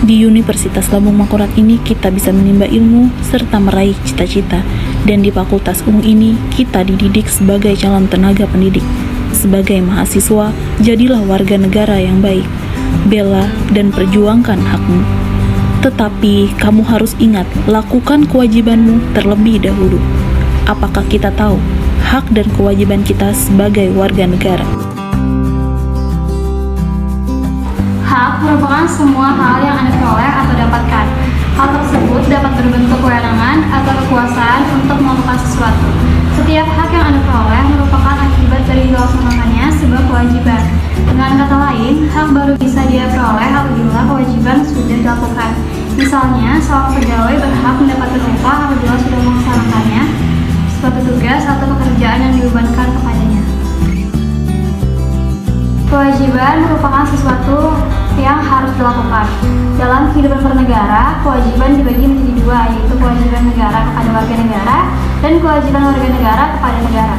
Di Universitas Lambung Mangkurat ini kita bisa menimba ilmu serta meraih cita-cita. Dan di Fakultas Ungu ini kita dididik sebagai calon tenaga pendidik. Sebagai mahasiswa, jadilah warga negara yang baik. Bela dan perjuangkan hakmu. Tetapi kamu harus ingat, lakukan kewajibanmu terlebih dahulu. Apakah kita tahu hak dan kewajiban kita sebagai warga negara? Hak merupakan semua hal yang Anda peroleh atau dapatkan. Hal tersebut dapat berbentuk kewenangan atau kekuasaan untuk melakukan sesuatu. Setiap hak yang Anda peroleh merupakan akibat dari dilaksanakannya sebuah kewajiban. Dengan kata lain, hak baru bisa dia peroleh apabila kewajiban sudah dilakukan. Misalnya, seorang pegawai berhak mendapatkan upah apabila sudah melaksanakannya suatu tugas atau pekerjaan yang dibebankan kepadanya. Kewajiban merupakan sesuatu yang harus dilakukan. Dalam kehidupan bernegara, kewajiban dibagi menjadi dua, yaitu kewajiban negara kepada warga negara dan kewajiban warga negara kepada negara.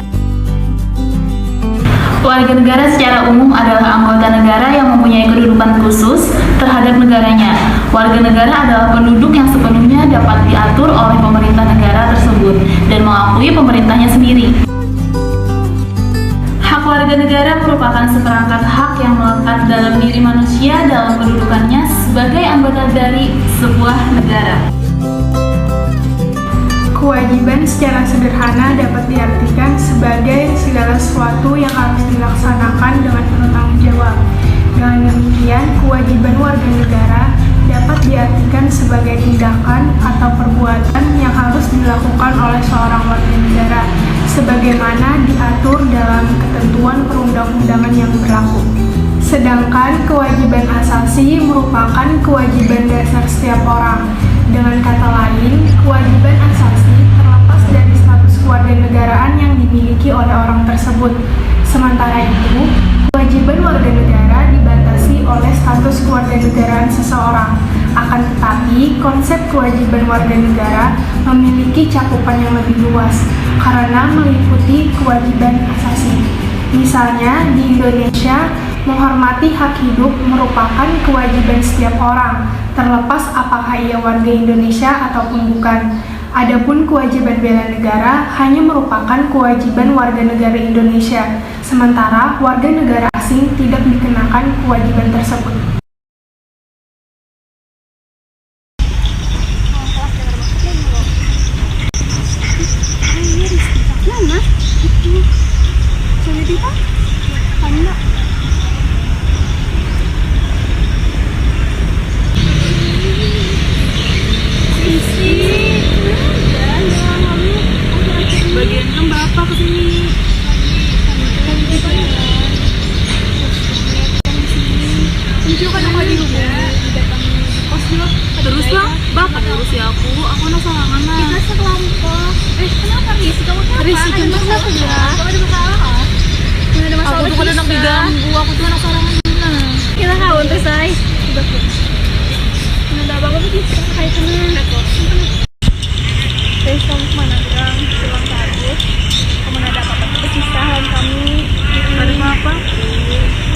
Warga negara secara umum adalah anggota negara yang mempunyai kedudukan khusus terhadap negaranya. Warga negara adalah penduduk yang sepenuhnya dapat diatur oleh pemerintah negara tersebut dan mengakui pemerintahnya sendiri. Hak warga negara merupakan seperangkat hak yang melekat dalam diri manusia dalam kedudukannya sebagai anggota dari sebuah negara. Kewajiban secara sederhana dapat diartikan sebagai segala sesuatu yang harus dilaksanakan dengan penuh tanggung jawab. Dengan demikian, kewajiban warga negara dapat diartikan sebagai tindakan atau perbuatan yang harus dilakukan oleh seorang warga negara, sebagaimana diatur dalam ketentuan perundang-undangan yang berlaku. Sedangkan kewajiban asasi merupakan kewajiban dasar setiap orang. Dengan kata lain, kewajiban asasi terlepas dari status kewarganegaraan yang dimiliki oleh orang tersebut. Sementara itu, kewajiban warga negara dibatasi oleh status kewarganegaraan seseorang. Akan tetapi, konsep kewajiban warga negara memiliki cakupan yang lebih luas karena meliputi kewajiban asasi. Misalnya, di Indonesia, menghormati hak hidup merupakan kewajiban setiap orang, terlepas apakah ia warga Indonesia ataupun bukan. Adapun kewajiban bela negara hanya merupakan kewajiban warga negara Indonesia, sementara warga negara asing tidak dikenakan kewajiban tersebut. Bagian kan bapak kesini. Tunjukkan aku di rumah. Terus lah, bapak terus ya aku nak salangan lah. Kita sekelompok. Kenapa Riz? Kamu kenapa? Riz, Ada masalah ya? Kamu ada masalah kan? Nggak ada masalah. Aku tuh kan anak diganggu, aku tuh anak salangan dulu. Kita kawan terus ay. Nggak ada apa-apa bisa kayak tenang. Guys, kamu kemana bilang? Pulang kabut. Kamu ada apa-apa? Perpisahan kami. Ada apa?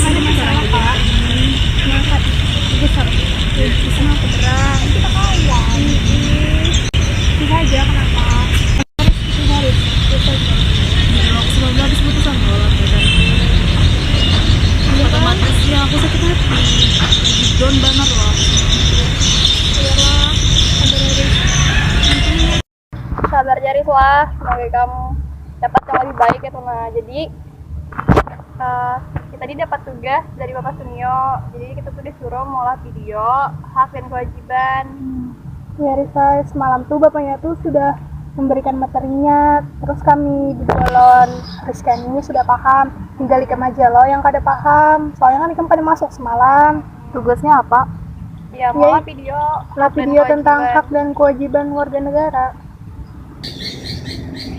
Ada masalah apa? Kenapa? Besar. Bisa aku berang. Kita kawan. Bisa aja kenapa? Harus. Aku sebelumnya habis putusan tolak ya kan. Otomatis ya aku sakit hati. Down banget loh. Iyalah. Sabar Jaris lah, semoga kamu dapat yang lebih baik ya Tuna. Jadi kita tadi dapat tugas dari Bapak Sunio, jadi kita tuh disuruh mengolah video hak dan kewajiban. Ya Risa, semalam tuh bapaknya tuh sudah memberikan materinya, terus kami di Bolon Rizkan ini sudah paham, tinggal Ikam aja loh yang kada paham, soalnya kan Ikam pada masuk semalam. Tugasnya apa? Ya, mengolah video Video tentang hak dan kewajiban warga negara.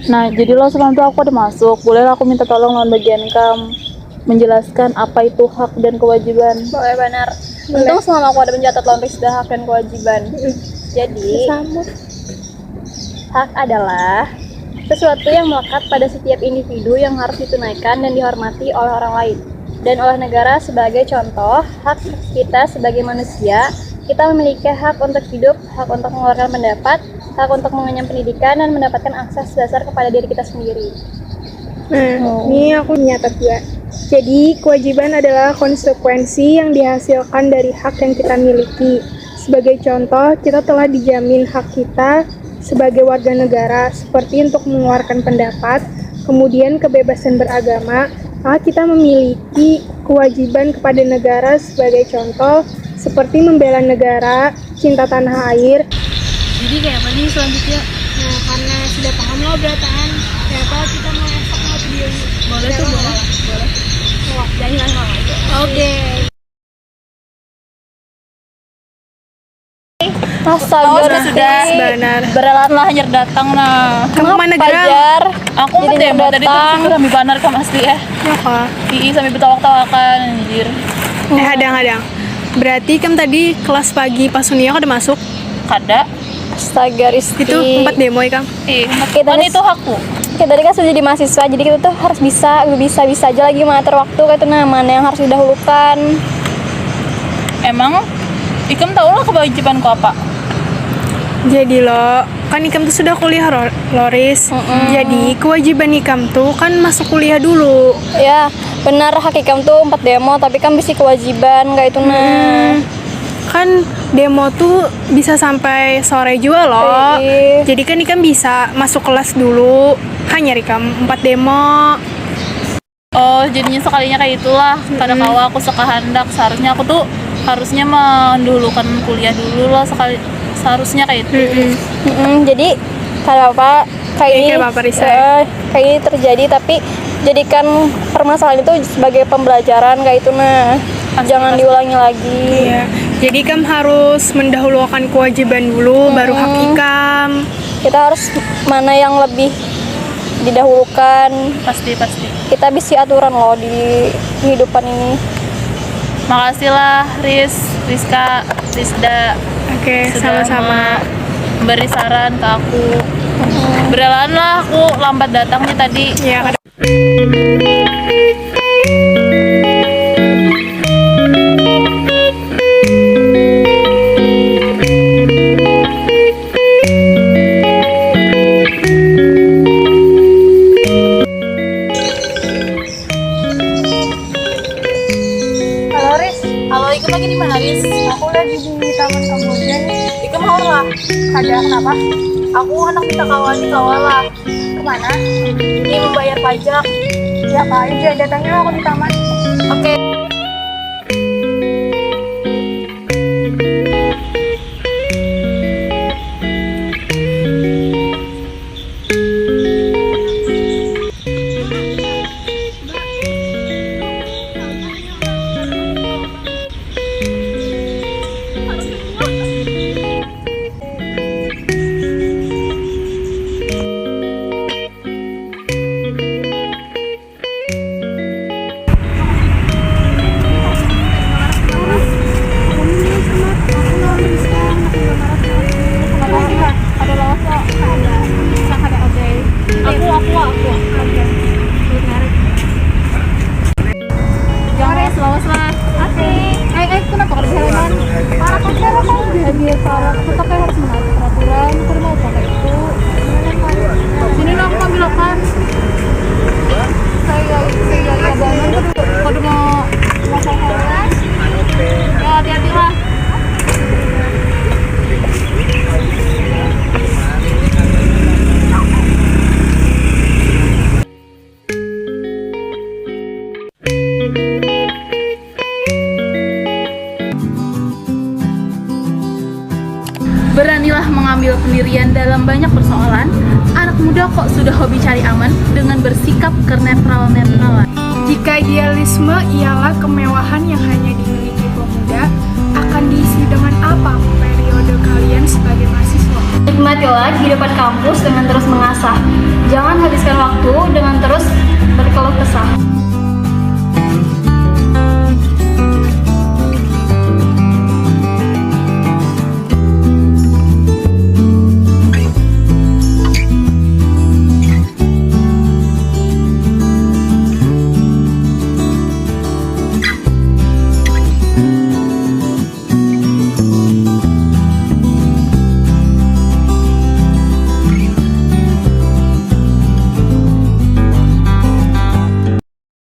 Nah, jadi lo semalam tuh aku ada masuk. Boleh aku minta tolong lawan bagian kamu menjelaskan apa itu hak dan kewajiban? Boleh benar. Untung semalam aku ada mencatat lawan Rizda hak dan kewajiban. Jadi, hak adalah sesuatu yang melekat pada setiap individu yang harus ditunaikan dan dihormati oleh orang lain dan oleh negara. Sebagai contoh, hak kita sebagai manusia Kita memiliki hak untuk hidup, hak untuk mengeluarkan pendapat, hak untuk mengenyam pendidikan, dan mendapatkan akses dasar kepada diri kita sendiri. Nah, ini aku nyatet juga. Jadi, kewajiban adalah konsekuensi yang dihasilkan dari hak yang kita miliki. Sebagai contoh, kita telah dijamin hak kita sebagai warga negara, seperti untuk mengeluarkan pendapat, kemudian kebebasan beragama, maka kita memiliki kewajiban kepada negara sebagai contoh, seperti membela negara, cinta tanah air. Jadi kayak apa nih selanjutnya? Nah, karena sudah paham loh berataan, kenapa kita mau esok mau video ini? Boleh tuh, boleh. Wah, jangan aja. Oke. Astaga, sudah. Benar. Beralatlah hanyar datang nah. Kamu mana geram? Fajar? Aku mau Jadi demo tadi tuh datang. kami banar kan asli Ya kak. Ii sampai bertawak-tawakan anjir. Hadang-hadang. Berarti kan tadi kelas pagi pas Unia udah masuk. Kada. Astaga, Rizky. Itu 4 demo ya kang. Kita Kan nih- itu hakku. Kita tadi kan sudah jadi mahasiswa, jadi kita tuh harus bisa aja lagi mengatur waktu kayak itu mana yang harus didahulukan. Emang Ikam tau lah kewajibanku apa? Jadi lo, kan Ikam tuh sudah kuliah Loris. Jadi kewajiban Ikam tuh kan masuk kuliah dulu. Ya, benar hak ikam tuh 4 demo, tapi kan bisa kewajiban kayak itu nah. Kan demo tuh bisa sampai sore juga loh. Iya. Jadi kan Ikam bisa masuk kelas dulu. Hanya Ikam 4 demo. Oh, jadinya sekalinya kayak itulah. Kadang kala aku suka hendak, seharusnya aku tuh harusnya mendahulukan kuliah dulu lah seharusnya kayak itu. Jadi kalau apa kayak Jadi ini kayak Bapak Risa. kayak ini terjadi, tapi jadikan permasalahan itu sebagai pembelajaran kayak itu nah. Jangan diulangi lagi. Iya. Jadi Ikam harus mendahulukan kewajiban dulu, baru hak Ikam. Kita harus mana yang lebih didahulukan. Pasti. Kita bisa aturan loh di kehidupan ini. Makasih lah Rizka, Rizda Oke, sudah sama-sama. memberi saran ke aku. Berjalan lah aku lambat datangnya tadi. Ya, Halo Riz, Halo, Ikam lagi di mana, Riz? aku lagi di Taman Kamboja nih. Ikam mau lah. Ada kenapa? Aku anak minta kawan di Kawala. Kemana? Ini membayar pajak. Ya kak, aja datangnya aku di taman. Oke. Aku. Jangan selawas lah. Oke. Kenapa kalau di halaman? Para pacaran kan jadi para tetap harus menaati peraturan. Kalau mau pakai itu, sini lah aku ambil kan. Saya bangun kalau mau masalah. Ya hati-hati lah. Beranilah mengambil pendirian dalam banyak persoalan. Anak muda kok sudah hobi cari aman dengan bersikap kenetral-netralan. Jika idealisme ialah kemewahan yang hanya dimiliki pemuda, akan diisi dengan apa periode kalian sebagai mahasiswa? nikmatilah kehidupan kampus dengan terus mengasah. Jangan habiskan waktu dengan terus berkeluh kesah.